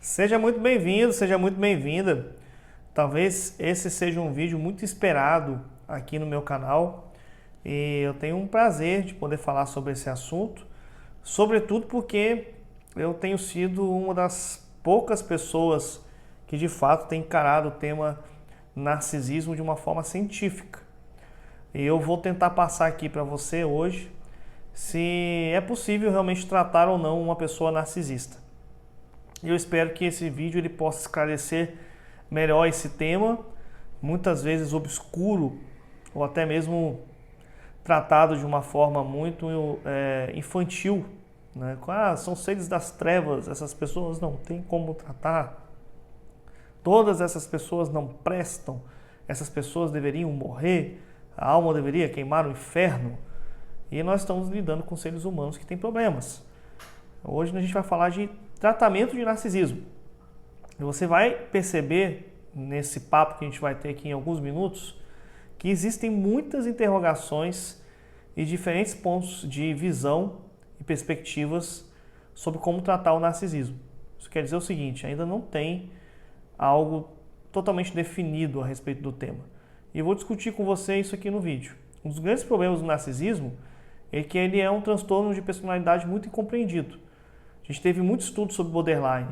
Seja muito bem-vindo, seja muito bem-vinda. Talvez esse seja um vídeo muito esperado aqui no meu canal e eu tenho um prazer de poder falar sobre esse assunto, sobretudo porque eu tenho sido uma das poucas pessoas que de fato tem encarado o tema narcisismo de uma forma científica. E eu vou tentar passar aqui para você hoje se é possível realmente tratar ou não uma pessoa narcisista. E eu espero que esse vídeo ele possa esclarecer melhor esse tema, muitas vezes obscuro ou até mesmo tratado de uma forma muito infantil, né? São seres das trevas, essas pessoas não têm como tratar, todas essas pessoas não prestam, essas pessoas deveriam morrer, a alma deveria queimar no inferno. E nós estamos lidando com seres humanos que têm problemas. Hoje a gente vai falar de tratamento de narcisismo. E você vai perceber nesse papo que a gente vai ter aqui em alguns minutos que existem muitas interrogações e diferentes pontos de visão e perspectivas sobre como tratar o narcisismo. Isso quer dizer o seguinte, ainda não tem algo totalmente definido a respeito do tema. E eu vou discutir com você isso aqui no vídeo. Um dos grandes problemas do narcisismo é que ele é um transtorno de personalidade muito incompreendido. A gente teve muito estudo sobre borderline,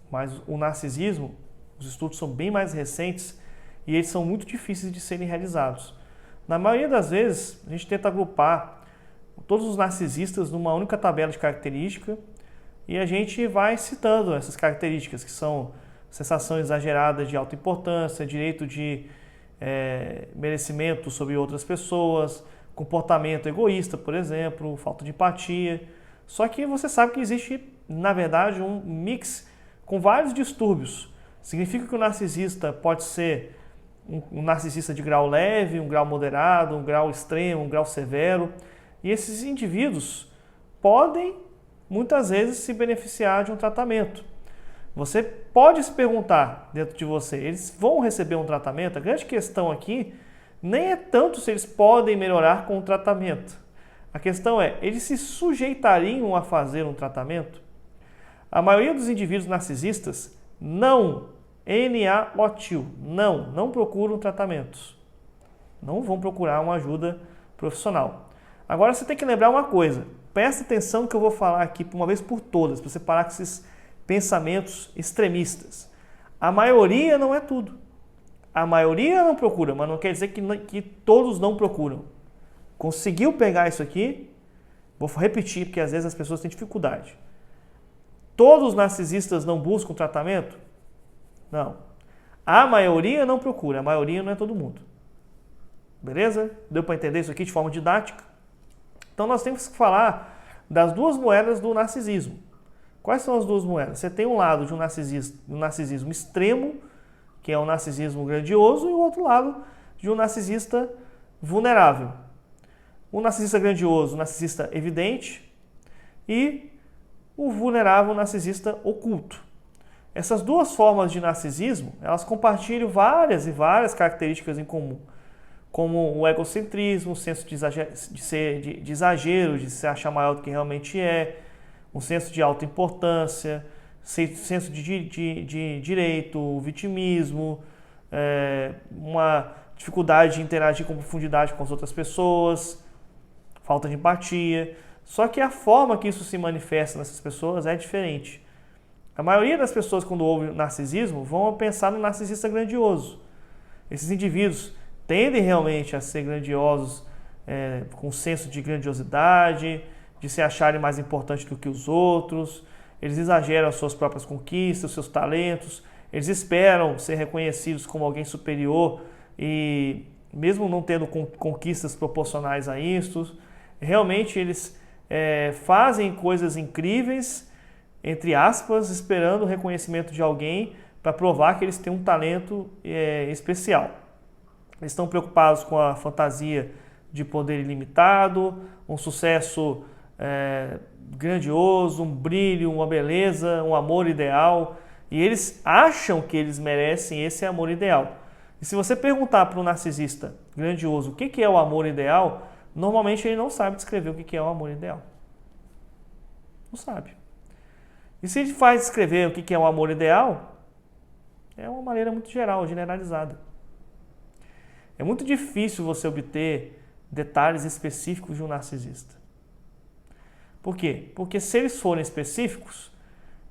mas o narcisismo, os estudos são bem mais recentes e eles são muito difíceis de serem realizados. Na maioria das vezes, a gente tenta agrupar todos os narcisistas numa única tabela de características e a gente vai citando essas características, que são sensação exagerada de autoimportância, direito de merecimento sobre outras pessoas, comportamento egoísta, por exemplo, falta de empatia. Só que você sabe que existe, na verdade, um mix com vários distúrbios. Significa que o narcisista pode ser um narcisista de grau leve, um grau moderado, um grau extremo, um grau severo. E esses indivíduos podem, muitas vezes, se beneficiar de um tratamento. Você pode se perguntar dentro de você, eles vão receber um tratamento? A grande questão aqui nem é tanto se eles podem melhorar com o tratamento. A questão é, eles se sujeitariam a fazer um tratamento? A maioria dos indivíduos narcisistas não procuram tratamentos. Não vão procurar uma ajuda profissional. Agora você tem que lembrar uma coisa, presta atenção no que eu vou falar aqui uma vez por todas, para você parar com esses pensamentos extremistas. A maioria não é tudo. A maioria não procura, mas não quer dizer que todos não procuram. Conseguiu pegar isso aqui? Vou repetir, porque às vezes as pessoas têm dificuldade. Todos os narcisistas não buscam tratamento? Não. A maioria não procura, a maioria não é todo mundo. Beleza? Deu para entender isso aqui de forma didática? Então nós temos que falar das duas moedas do narcisismo. Quais são as duas moedas? Você tem um lado de um narcisismo extremo, que é um narcisismo grandioso, e o outro lado de um narcisista vulnerável. O narcisista grandioso, o narcisista evidente, e o vulnerável, o narcisista oculto. Essas duas formas de narcisismo, elas compartilham várias e várias características em comum, como o egocentrismo, o senso de exagero, de se achar maior do que realmente é, um senso de autoimportância, senso de direito, o vitimismo, uma dificuldade de interagir com profundidade com as outras pessoas, falta de empatia. Só que a forma que isso se manifesta nessas pessoas é diferente. A maioria das pessoas, quando ouvem narcisismo, vão pensar no narcisista grandioso. Esses indivíduos tendem realmente a ser grandiosos, com senso de grandiosidade, de se acharem mais importantes do que os outros. Eles exageram as suas próprias conquistas, os seus talentos. Eles esperam ser reconhecidos como alguém superior e, mesmo não tendo conquistas proporcionais a isso, realmente eles fazem coisas incríveis, entre aspas, esperando o reconhecimento de alguém para provar que eles têm um talento especial. Eles estão preocupados com a fantasia de poder ilimitado, um sucesso grandioso, um brilho, uma beleza, um amor ideal. E eles acham que eles merecem esse amor ideal. E se você perguntar para um narcisista grandioso o que é o amor ideal, normalmente ele não sabe descrever o que é o amor ideal. Não sabe. E se a gente faz descrever o que é o amor ideal, é uma maneira muito geral, generalizada. É muito difícil você obter detalhes específicos de um narcisista. Por quê? Porque se eles forem específicos,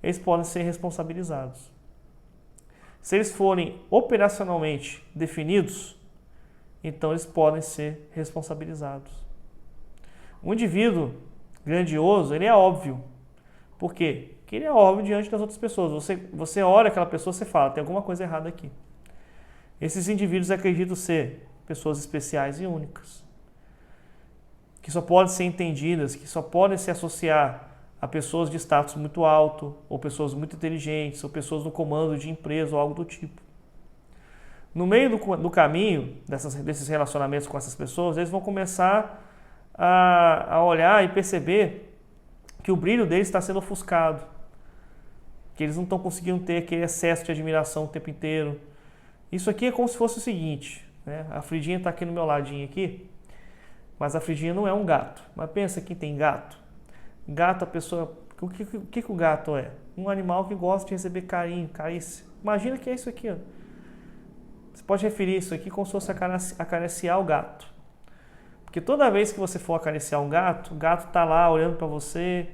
eles podem ser responsabilizados. Se eles forem operacionalmente definidos, então eles podem ser responsabilizados. Um indivíduo grandioso, ele é óbvio. Por quê? Porque ele é óbvio diante das outras pessoas. Você olha aquela pessoa, você fala, tem alguma coisa errada aqui. Esses indivíduos acreditam ser pessoas especiais e únicas, que só podem ser entendidas, que só podem se associar a pessoas de status muito alto, ou pessoas muito inteligentes, ou pessoas no comando de empresa, ou algo do tipo. No meio do caminho desses relacionamentos com essas pessoas, eles vão começar a olhar e perceber que o brilho deles está sendo ofuscado, que eles não estão conseguindo ter aquele excesso de admiração o tempo inteiro. Isso aqui é como se fosse o seguinte, né? A Fridinha está aqui no meu ladinho aqui, mas a Fridinha não é um gato. Mas pensa quem tem gato. Gato, a pessoa... O que o gato é? Um animal que gosta de receber carinho, carícia. Imagina que é isso aqui, ó. Você pode referir isso aqui como se fosse acariciar o gato. Porque toda vez que você for acariciar um gato, o gato está lá olhando para você,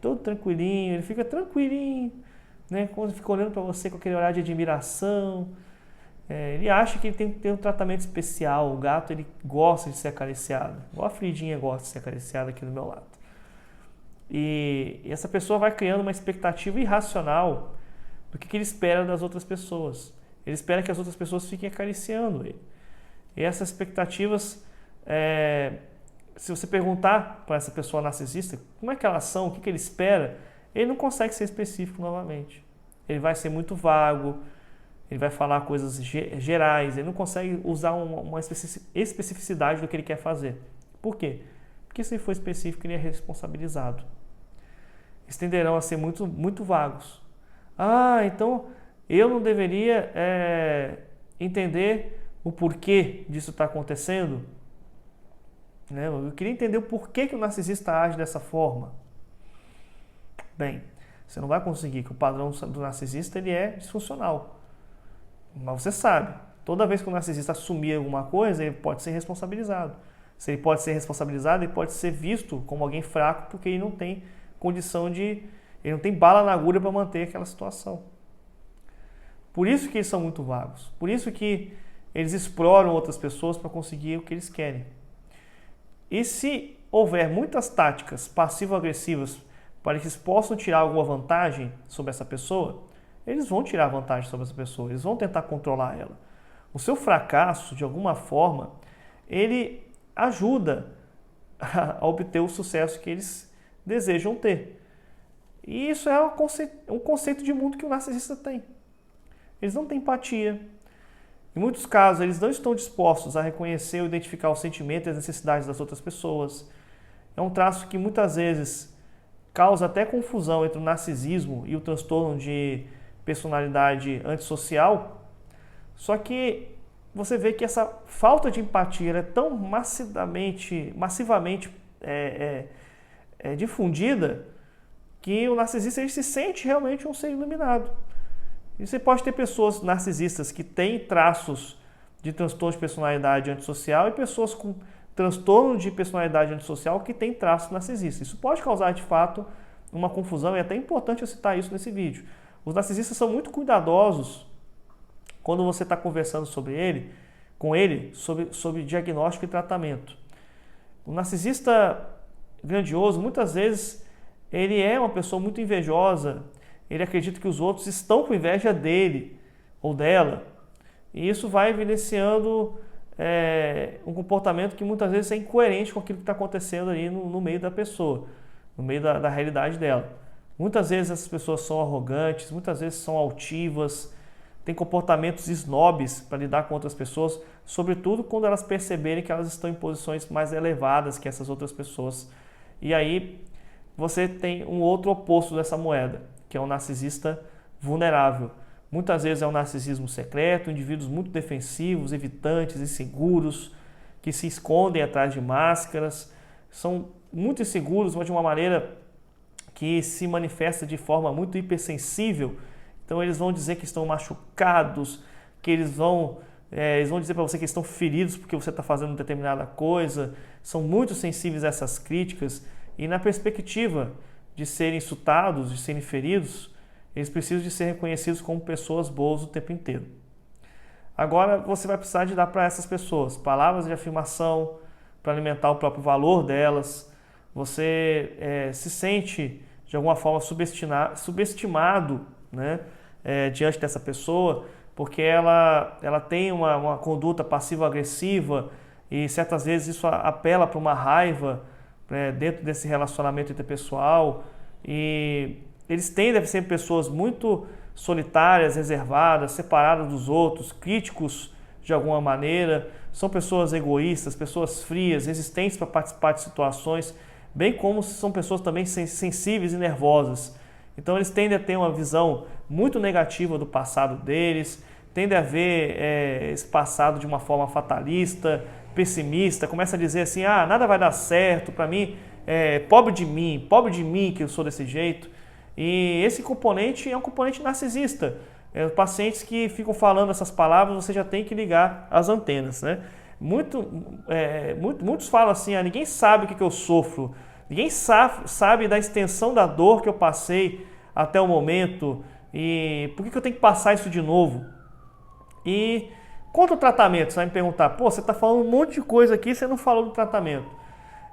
todo tranquilinho, ele fica tranquilinho, né? Quando ele fica olhando para você com aquele olhar de admiração, ele acha que ele tem que ter um tratamento especial. O gato, ele gosta de ser acariciado, igual a Fridinha gosta de ser acariciada aqui do meu lado. E essa pessoa vai criando uma expectativa irracional do que ele espera das outras pessoas. Ele espera que as outras pessoas fiquem acariciando ele. E essas expectativas, se você perguntar para essa pessoa narcisista como é que elas são, o que ele espera, ele não consegue ser específico novamente. Ele vai ser muito vago, ele vai falar coisas gerais, ele não consegue usar uma especificidade do que ele quer fazer. Por quê? Porque se ele for específico, ele é responsabilizado. Eles tenderão a ser muito, muito vagos. Então eu não deveria entender o porquê disso está acontecendo? Né? Eu queria entender o porquê que o narcisista age dessa forma. Bem, você não vai conseguir, que o padrão do narcisista ele é disfuncional. Mas você sabe, toda vez que o narcisista assumir alguma coisa, ele pode ser responsabilizado. Se ele pode ser responsabilizado, ele pode ser visto como alguém fraco porque ele não tem condição ele não tem bala na agulha para manter aquela situação. Por isso que eles são muito vagos. Por isso que eles exploram outras pessoas para conseguir o que eles querem. E se houver muitas táticas passivo-agressivas para que eles possam tirar alguma vantagem sobre essa pessoa, eles vão tirar vantagem sobre essa pessoa, eles vão tentar controlar ela. O seu fracasso, de alguma forma, ele ajuda a obter o sucesso que eles desejam ter. E isso é um conceito de mundo que o narcisista tem. Eles não têm empatia. Em muitos casos, eles não estão dispostos a reconhecer ou identificar os sentimentos e as necessidades das outras pessoas. É um traço que muitas vezes causa até confusão entre o narcisismo e o transtorno de personalidade antissocial. Só que você vê que essa falta de empatia é tão massivamente difundida que o narcisista ele se sente realmente um ser iluminado. E você pode ter pessoas narcisistas que têm traços de transtorno de personalidade antissocial e pessoas com transtorno de personalidade antissocial que têm traços narcisistas. Isso pode causar, de fato, uma confusão e é até importante eu citar isso nesse vídeo. Os narcisistas são muito cuidadosos quando você está conversando com ele sobre diagnóstico e tratamento. O narcisista grandioso, muitas vezes, ele é uma pessoa muito invejosa, ele acredita que os outros estão com inveja dele ou dela, e isso vai evidenciando um comportamento que muitas vezes é incoerente com aquilo que está acontecendo ali no meio da pessoa, no meio da realidade dela. Muitas vezes essas pessoas são arrogantes, muitas vezes são altivas, têm comportamentos snobs para lidar com outras pessoas, sobretudo quando elas perceberem que elas estão em posições mais elevadas que essas outras pessoas. E aí você tem um outro oposto dessa moeda, que é o narcisista vulnerável. Muitas vezes é um narcisismo secreto, indivíduos muito defensivos, evitantes, inseguros, que se escondem atrás de máscaras, são muito inseguros, mas de uma maneira que que se manifesta de forma muito hipersensível. Então eles vão dizer que estão machucados, que eles vão dizer para você que estão feridos porque você está fazendo determinada coisa. São muito sensíveis a essas críticas e na perspectiva de serem insultados, de serem feridos, eles precisam de ser reconhecidos como pessoas boas o tempo inteiro. Agora você vai precisar de dar para essas pessoas palavras de afirmação para alimentar o próprio valor delas. Você se sente de alguma forma subestimado, né, diante dessa pessoa, porque ela tem uma conduta passivo-agressiva e certas vezes isso apela para uma raiva, né, dentro desse relacionamento interpessoal. E eles tendem a ser pessoas muito solitárias, reservadas, separadas dos outros, críticos de alguma maneira, são pessoas egoístas, pessoas frias, resistentes para participar de situações, bem como são pessoas também sensíveis e nervosas. Então eles tendem a ter uma visão muito negativa do passado deles, tendem a ver esse passado de uma forma fatalista, pessimista, começa a dizer assim, nada vai dar certo, para mim, pobre de mim que eu sou desse jeito. E esse componente é um componente narcisista. Pacientes que ficam falando essas palavras, você já tem que ligar as antenas, né? Muitos falam assim, ninguém sabe o que eu sofro, ninguém sabe da extensão da dor que eu passei até o momento e por que eu tenho que passar isso de novo? E quanto ao tratamento, você vai me perguntar, você está falando um monte de coisa aqui e você não falou do tratamento.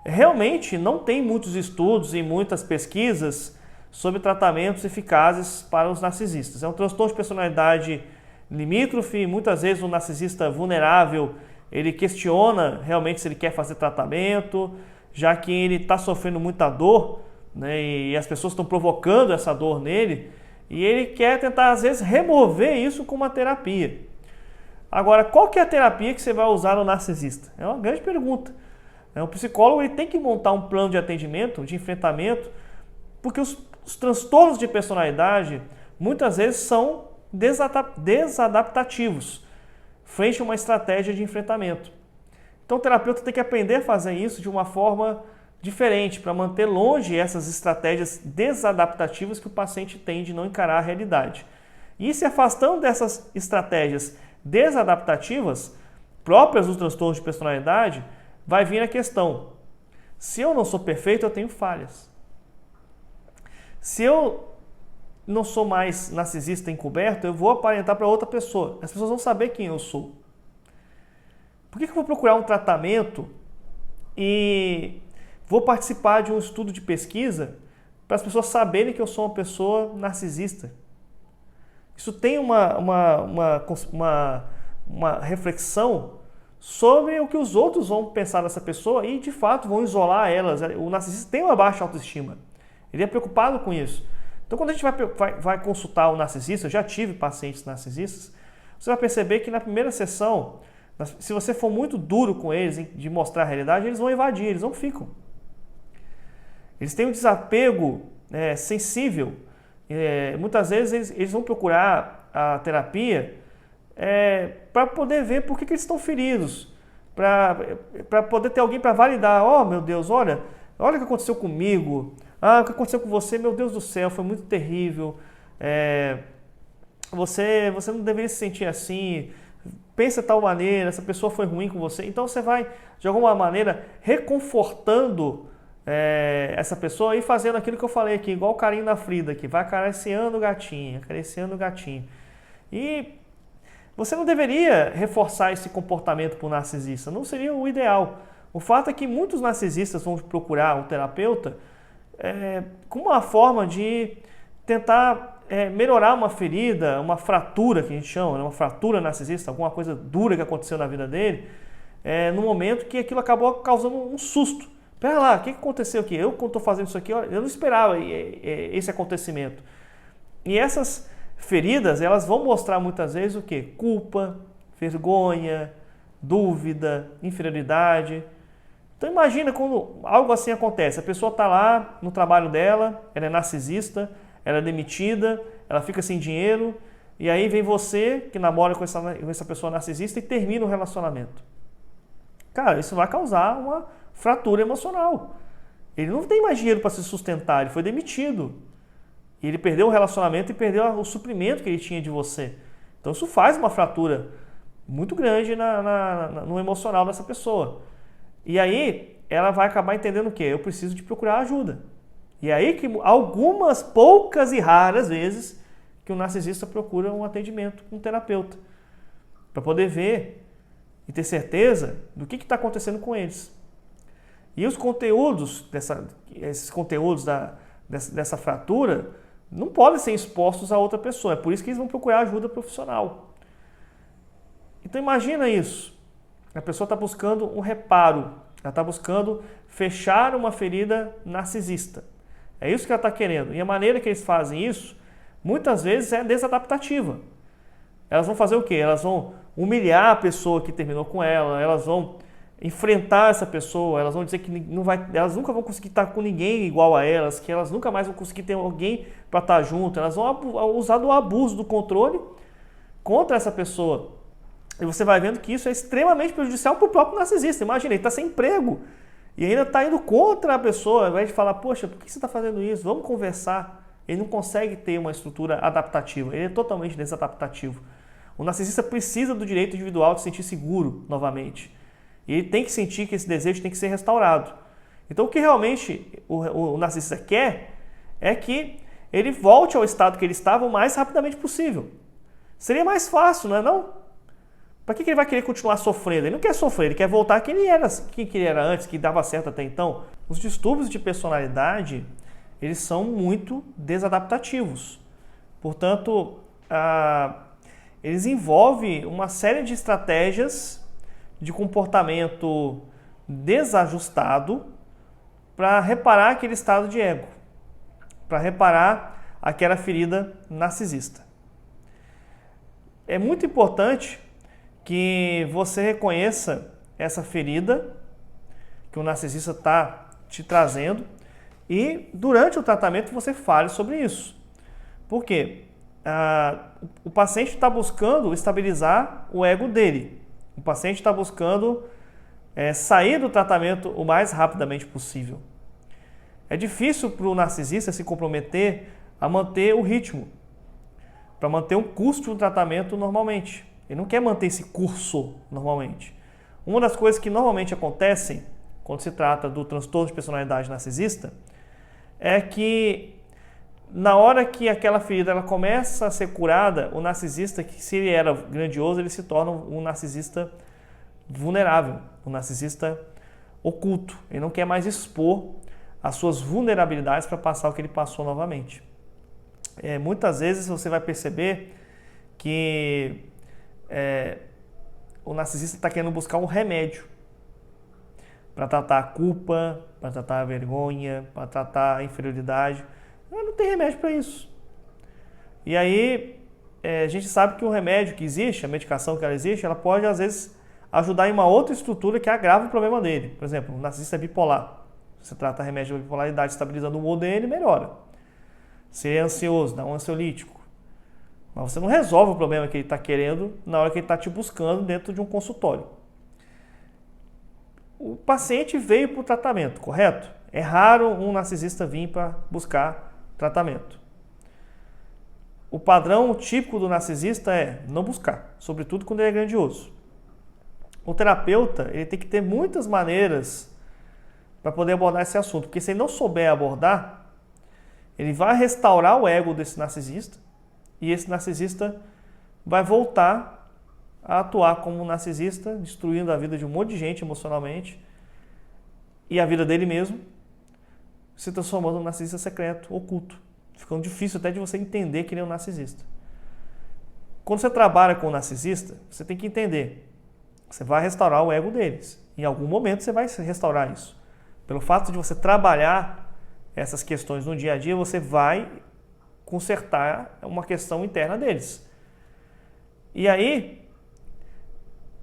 Realmente não tem muitos estudos e muitas pesquisas sobre tratamentos eficazes para os narcisistas. É um transtorno de personalidade limítrofe, muitas vezes o narcisista vulnerável, ele questiona realmente se ele quer fazer tratamento, já que ele está sofrendo muita dor, né, e as pessoas estão provocando essa dor nele, e ele quer tentar, às vezes, remover isso com uma terapia. Agora, qual que é a terapia que você vai usar no narcisista? É uma grande pergunta. O psicólogo ele tem que montar um plano de atendimento, de enfrentamento, porque os transtornos de personalidade muitas vezes são desadaptativos frente a uma estratégia de enfrentamento. Então o terapeuta tem que aprender a fazer isso de uma forma diferente para manter longe essas estratégias desadaptativas que o paciente tem de não encarar a realidade. E se afastando dessas estratégias desadaptativas próprias dos transtornos de personalidade, vai vir a questão: se eu não sou perfeito, eu tenho falhas. Se eu não sou mais narcisista encoberto, eu vou aparentar para outra pessoa. As pessoas vão saber quem eu sou. Por que eu vou procurar um tratamento e vou participar de um estudo de pesquisa para as pessoas saberem que eu sou uma pessoa narcisista? Isso tem uma reflexão sobre o que os outros vão pensar dessa pessoa e, de fato, vão isolar elas. O narcisista tem uma baixa autoestima. Ele é preocupado com isso. Então, quando a gente vai consultar o narcisista, eu já tive pacientes narcisistas, você vai perceber que na primeira sessão, se você for muito duro com eles de mostrar a realidade, eles vão evadir, eles não ficam. Eles têm um desapego sensível. Muitas vezes eles vão procurar a terapia para poder ver por que eles estão feridos, para poder ter alguém para validar. Oh, meu Deus, olha o que aconteceu comigo. O que aconteceu com você, meu Deus do céu, foi muito terrível. Você não deveria se sentir assim. Pensa de tal maneira, essa pessoa foi ruim com você. Então você vai, de alguma maneira, reconfortando essa pessoa e fazendo aquilo que eu falei aqui, igual o carinho da Frida, que vai acariciando o gatinho, acariciando o gatinho. E você não deveria reforçar esse comportamento para o narcisista, não seria o ideal. O fato é que muitos narcisistas vão procurar um terapeuta com uma forma de tentar melhorar uma ferida, uma fratura que a gente chama, uma fratura narcisista, alguma coisa dura que aconteceu na vida dele, no momento que aquilo acabou causando um susto. Pera lá, o que aconteceu aqui? Eu, quando estou fazendo isso aqui, eu não esperava esse acontecimento. E essas feridas, elas vão mostrar muitas vezes o quê? Culpa, vergonha, dúvida, inferioridade. Então imagina quando algo assim acontece, a pessoa está lá no trabalho dela, ela é narcisista, ela é demitida, ela fica sem dinheiro, e aí vem você que namora com essa pessoa narcisista e termina o relacionamento. Cara, isso vai causar uma fratura emocional. Ele não tem mais dinheiro para se sustentar, ele foi demitido. E ele perdeu o relacionamento e perdeu o suprimento que ele tinha de você. Então isso faz uma fratura muito grande no emocional dessa pessoa. E aí ela vai acabar entendendo o quê? Eu preciso de procurar ajuda. E aí que algumas poucas e raras vezes que o narcisista procura um atendimento com um terapeuta. Para poder ver e ter certeza do que está acontecendo com eles. E os conteúdos, esses conteúdos dessa fratura, não podem ser expostos a outra pessoa. É por isso que eles vão procurar ajuda profissional. Então imagina isso. A pessoa está buscando um reparo. Ela está buscando fechar uma ferida narcisista. É isso que ela está querendo. E a maneira que eles fazem isso, muitas vezes é desadaptativa. Elas vão fazer o quê? Elas vão humilhar a pessoa que terminou com ela, elas vão enfrentar essa pessoa, elas vão dizer que elas nunca vão conseguir estar com ninguém igual a elas, que elas nunca mais vão conseguir ter alguém para estar junto, elas vão usar do abuso, do controle contra essa pessoa. E você vai vendo que isso é extremamente prejudicial para o próprio narcisista. Imagina, ele está sem emprego e ainda está indo contra a pessoa, ao invés de falar, poxa, por que você está fazendo isso? Vamos conversar. Ele não consegue ter uma estrutura adaptativa, ele é totalmente desadaptativo. O narcisista precisa do direito individual de se sentir seguro novamente. E ele tem que sentir que esse desejo tem que ser restaurado. Então o que realmente o narcisista quer é que ele volte ao estado que ele estava o mais rapidamente possível. Seria mais fácil, não é não? Para que ele vai querer continuar sofrendo? Ele não quer sofrer, ele quer voltar quem ele era antes, que dava certo até então. Os distúrbios de personalidade, eles são muito desadaptativos. Portanto, eles envolvem uma série de estratégias de comportamento desajustado para reparar aquele estado de ego, para reparar aquela ferida narcisista. É muito importante que você reconheça essa ferida que o narcisista está te trazendo e durante o tratamento você fale sobre isso. Por quê? O paciente está buscando estabilizar o ego dele. O paciente está buscando sair do tratamento o mais rapidamente possível. É difícil para o narcisista se comprometer a manter o ritmo, para manter um curso de tratamento normalmente. Ele não quer manter esse curso normalmente. Uma das coisas que normalmente acontecem quando se trata do transtorno de personalidade narcisista é que na hora que aquela ferida ela começa a ser curada, o narcisista, que se ele era grandioso, ele se torna um narcisista vulnerável, um narcisista oculto. Ele não quer mais expor as suas vulnerabilidades para passar o que ele passou novamente. Muitas vezes você vai perceber que o narcisista está querendo buscar um remédio para tratar a culpa, para tratar a vergonha, para tratar a inferioridade. Não tem remédio para isso. E aí, a gente sabe que o remédio que existe, a medicação que ela existe, ela pode, às vezes, ajudar em uma outra estrutura que agrava o problema dele. Por exemplo, o narcisista é bipolar. Você trata remédio de bipolaridade estabilizando o humor dele, melhora. Se ele é ansioso, dá um ansiolítico. Mas você não resolve o problema que ele está querendo na hora que ele está te buscando dentro de um consultório. O paciente veio para o tratamento, correto? É raro um narcisista vir para buscar tratamento. O padrão típico do narcisista é não buscar, sobretudo quando ele é grandioso. O terapeuta ele tem que ter muitas maneiras para poder abordar esse assunto, porque se ele não souber abordar, ele vai restaurar o ego desse narcisista e esse narcisista vai voltar a atuar como um narcisista, destruindo a vida de um monte de gente emocionalmente e a vida dele mesmo, se transformando num narcisista secreto, oculto. Ficando difícil até de você entender que ele é um narcisista. Quando você trabalha com um narcisista, você tem que entender. Você vai restaurar o ego deles. Em algum momento você vai restaurar isso. Pelo fato de você trabalhar essas questões no dia a dia, você vai consertar uma questão interna deles. E aí,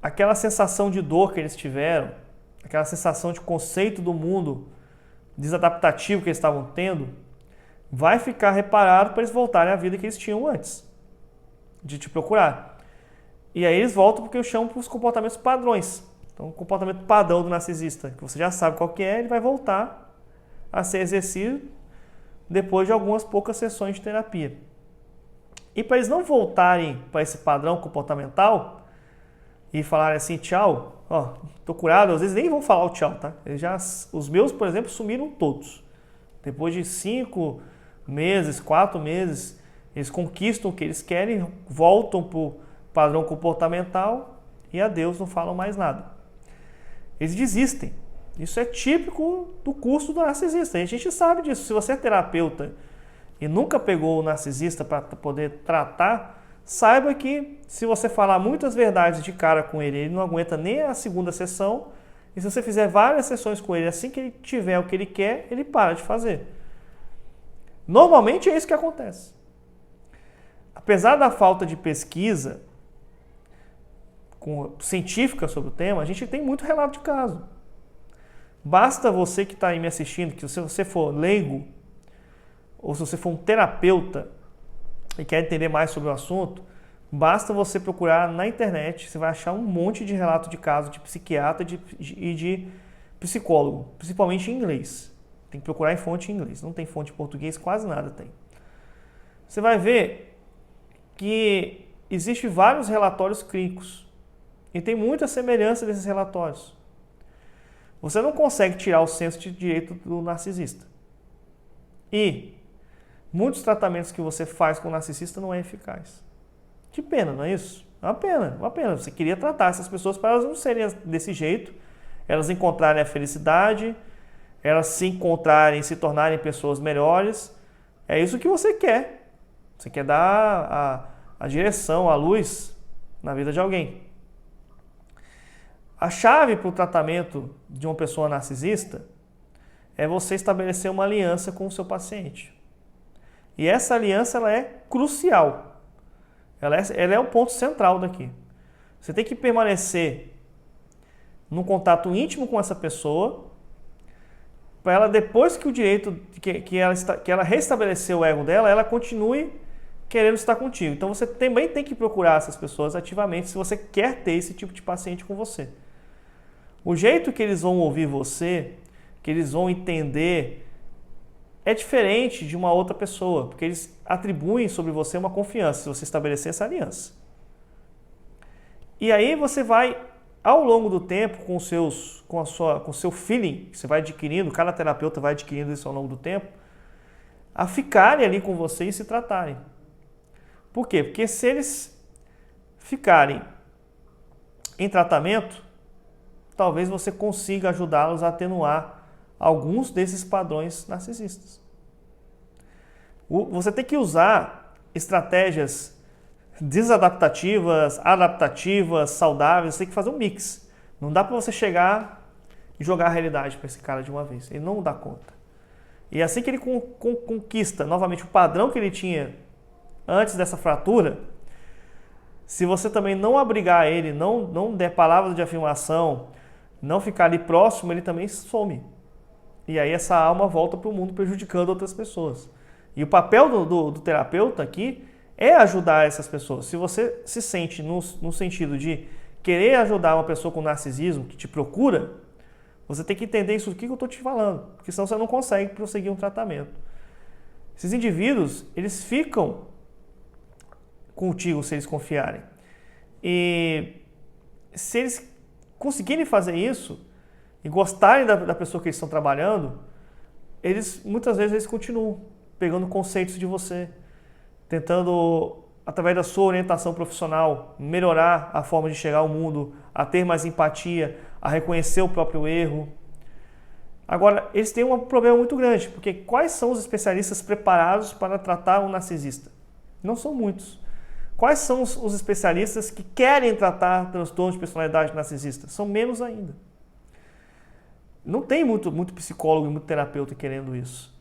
aquela sensação de dor que eles tiveram, aquela sensação de conceito do mundo desadaptativo que eles estavam tendo, vai ficar reparado para eles voltarem à vida que eles tinham antes de te procurar. E aí eles voltam porque eu chamo para os comportamentos padrões. Então, o comportamento padrão do narcisista, que você já sabe qual que é, ele vai voltar a ser exercido depois de algumas poucas sessões de terapia. E para eles não voltarem para esse padrão comportamental e falarem assim, tchau, ó, tô curado, às vezes nem vão falar o tchau, tá? Os meus, por exemplo, sumiram todos. Depois de 5 meses, 4 meses, eles conquistam o que eles querem, voltam para o padrão comportamental e adeus, não falam mais nada. Eles desistem. Isso é típico do curso do narcisista. A gente sabe disso. Se você é terapeuta e nunca pegou o narcisista para poder tratar, saiba que se você falar muitas verdades de cara com ele, ele não aguenta nem a segunda sessão. E se você fizer várias sessões com ele, assim que ele tiver o que ele quer, ele para de fazer. Normalmente é isso que acontece. Apesar da falta de pesquisa científica sobre o tema, a gente tem muito relato de caso. Basta você que está aí me assistindo, que se você for leigo, ou se você for um terapeuta e quer entender mais sobre o assunto, basta você procurar na internet, você vai achar um monte de relato de caso de psiquiatra e de psicólogo, principalmente em inglês. Tem que procurar em fonte em inglês, não tem fonte em português, quase nada tem. Você vai ver que existem vários relatórios clínicos e tem muita semelhança desses relatórios. Você não consegue tirar o senso de direito do narcisista. E muitos tratamentos que você faz com o narcisista não é eficaz. Que pena, não é isso? É uma pena. Você queria tratar essas pessoas para elas não serem desse jeito, elas encontrarem a felicidade, elas se encontrarem, se tornarem pessoas melhores. É isso que você quer. Você quer dar a direção, a luz na vida de alguém. A chave para o tratamento de uma pessoa narcisista é você estabelecer uma aliança com o seu paciente. E essa aliança ela é crucial. Ela é o ponto central daqui. Você tem que permanecer num contato íntimo com essa pessoa para ela, depois que o direito que ela restabeleceu o ego dela, ela continue querendo estar contigo. Então você também tem que procurar essas pessoas ativamente se você quer ter esse tipo de paciente com você. O jeito que eles vão ouvir você, que eles vão entender, é diferente de uma outra pessoa, porque eles atribuem sobre você uma confiança, se você estabelecer essa aliança. E aí você vai, ao longo do tempo, com o seu feeling, que você vai adquirindo, cada terapeuta vai adquirindo isso ao longo do tempo, a ficarem ali com você e se tratarem. Por quê? Porque se eles ficarem em tratamento, talvez você consiga ajudá-los a atenuar alguns desses padrões narcisistas. Você tem que usar estratégias desadaptativas, adaptativas, saudáveis, você tem que fazer um mix. Não dá para você chegar e jogar a realidade para esse cara de uma vez. Ele não dá conta. E assim que ele conquista novamente o padrão que ele tinha antes dessa fratura, se você também não abrigar ele, não der palavras de afirmação, não ficar ali próximo, ele também some. E aí essa alma volta para o mundo prejudicando outras pessoas. E o papel do terapeuta aqui é ajudar essas pessoas. Se você se sente no sentido de querer ajudar uma pessoa com narcisismo que te procura, você tem que entender isso aqui que eu estou te falando, porque senão você não consegue prosseguir um tratamento. Esses indivíduos, eles ficam contigo se eles confiarem. E se eles conseguirem fazer isso e gostarem da pessoa que eles estão trabalhando, muitas vezes eles continuam pegando conceitos de você, tentando, através da sua orientação profissional, melhorar a forma de chegar ao mundo, a ter mais empatia, a reconhecer o próprio erro. Agora, eles têm um problema muito grande, porque quais são os especialistas preparados para tratar um narcisista? Não são muitos. Quais são os especialistas que querem tratar transtorno de personalidade narcisista? São menos ainda. Não tem muito psicólogo e muito terapeuta querendo isso.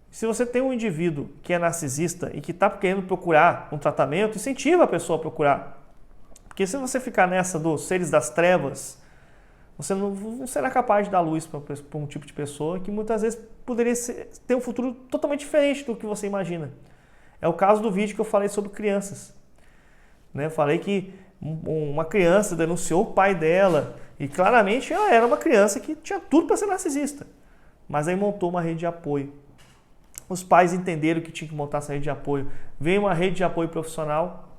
Se você tem um indivíduo que é narcisista e que está querendo procurar um tratamento, incentiva a pessoa a procurar. Porque se você ficar nessa dos seres das trevas, você não será capaz de dar luz para um tipo de pessoa que muitas vezes poderia ter um futuro totalmente diferente do que você imagina. É o caso do vídeo que eu falei sobre crianças. Eu falei que uma criança denunciou o pai dela e claramente ela era uma criança que tinha tudo para ser narcisista. mas aí montou uma rede de apoio. Os pais entenderam que tinha que montar essa rede de apoio. Veio uma rede de apoio profissional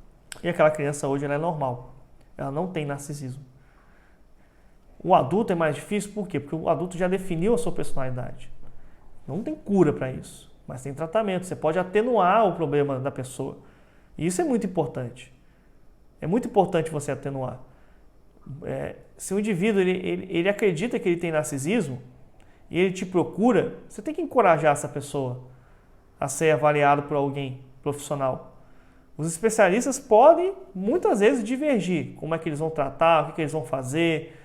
e aquela criança hoje ela é normal. Ela não tem narcisismo. O adulto é mais difícil, por quê? Porque o adulto já definiu a sua personalidade. Não tem cura para isso, mas tem tratamento. Você pode atenuar o problema da pessoa. E isso é muito importante. É muito importante você atenuar. Se o indivíduo ele acredita que ele tem narcisismo e ele te procura, você tem que encorajar essa pessoa a ser avaliado por alguém profissional. Os especialistas podem, muitas vezes, divergir. Como é que eles vão tratar, o que eles vão fazer,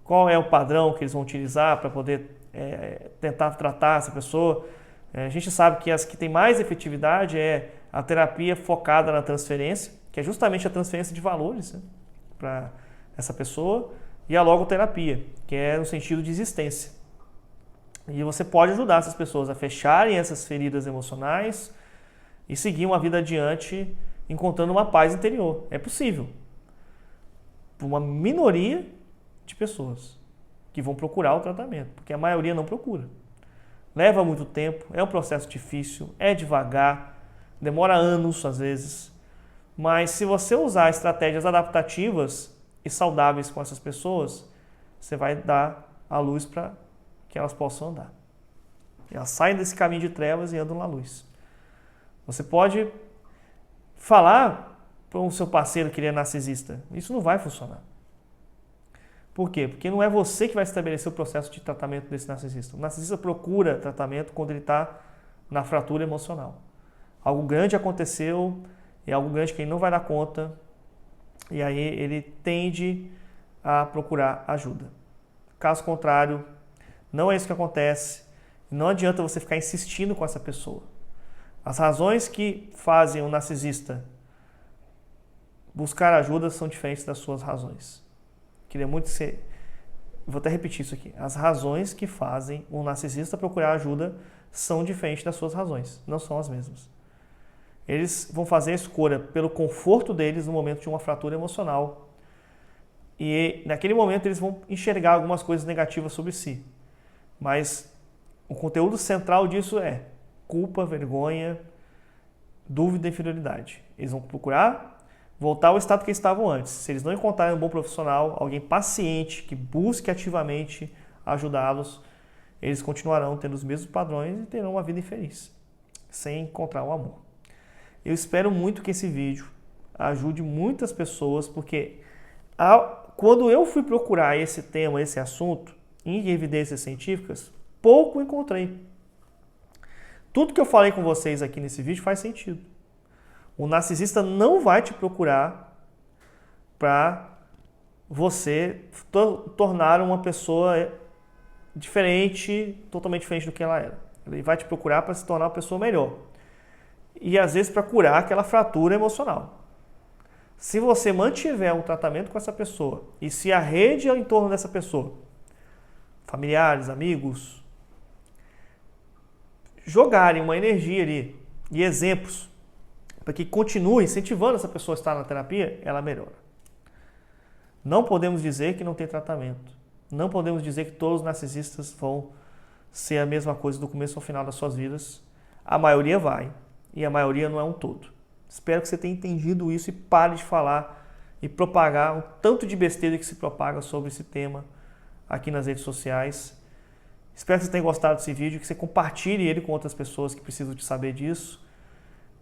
qual é o padrão que eles vão utilizar para poder tentar tratar essa pessoa. A gente sabe que as que têm mais efetividade é a terapia focada na transferência, que é justamente a transferência de valores, né, para essa pessoa, e a logoterapia, que é no sentido de existência. E você pode ajudar essas pessoas a fecharem essas feridas emocionais e seguir uma vida adiante encontrando uma paz interior. É possível. Por uma minoria de pessoas que vão procurar o tratamento, porque a maioria não procura. Leva muito tempo, é um processo difícil, é devagar, demora anos às vezes, mas se você usar estratégias adaptativas e saudáveis com essas pessoas, você vai dar a luz para que elas possam andar. Elas saem desse caminho de trevas e andam na luz. Você pode falar para o seu parceiro que ele é narcisista. Isso não vai funcionar. Por quê? Porque não é você que vai estabelecer o processo de tratamento desse narcisista. O narcisista procura tratamento quando ele está na fratura emocional. Algo grande aconteceu, é algo grande que ele não vai dar conta, e aí ele tende a procurar ajuda. Caso contrário, não é isso que acontece. Não adianta você ficar insistindo com essa pessoa. As razões que fazem o narcisista buscar ajuda são diferentes das suas razões. Queria muito que você... Vou até repetir isso aqui. As razões que fazem o narcisista procurar ajuda são diferentes das suas razões. Não são as mesmas. Eles vão fazer a escolha pelo conforto deles no momento de uma fratura emocional. E naquele momento eles vão enxergar algumas coisas negativas sobre si. Mas o conteúdo central disso é culpa, vergonha, dúvida e inferioridade. Eles vão procurar voltar ao estado que eles estavam antes. Se eles não encontrarem um bom profissional, alguém paciente, que busque ativamente ajudá-los, eles continuarão tendo os mesmos padrões e terão uma vida infeliz, sem encontrar o amor. Eu espero muito que esse vídeo ajude muitas pessoas, porque quando eu fui procurar esse tema, esse assunto, em evidências científicas, pouco encontrei. Tudo que eu falei com vocês aqui nesse vídeo faz sentido. O narcisista não vai te procurar para você tornar uma pessoa diferente, totalmente diferente do que ela era. Ele vai te procurar para se tornar uma pessoa melhor. E às vezes para curar aquela fratura emocional. Se você mantiver um tratamento com essa pessoa e se a rede em torno dessa pessoa, familiares, amigos, jogarem uma energia ali e exemplos para que continue incentivando essa pessoa a estar na terapia, ela melhora. Não podemos dizer que não tem tratamento. Não podemos dizer que todos os narcisistas vão ser a mesma coisa do começo ao final das suas vidas. A maioria vai, e a maioria não é um todo. Espero que você tenha entendido isso e pare de falar e propagar o tanto de besteira que se propaga sobre esse tema aqui nas redes sociais. Espero que você tenha gostado desse vídeo, que você compartilhe ele com outras pessoas que precisam de saber disso.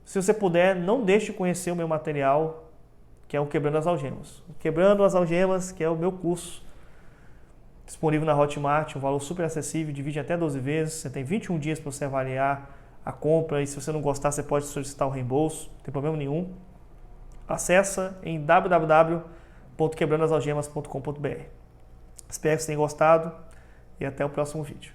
Se você puder, não deixe de conhecer o meu material, que é o Quebrando as Algemas. O Quebrando as Algemas, que é o meu curso, disponível na Hotmart, um valor super acessível, divide até 12 vezes. Você tem 21 dias para você avaliar a compra e se você não gostar, você pode solicitar o reembolso, não tem problema nenhum. Acessa em www.quebrandoasalgemas.com.br. Espero que você tenha gostado e até o próximo vídeo.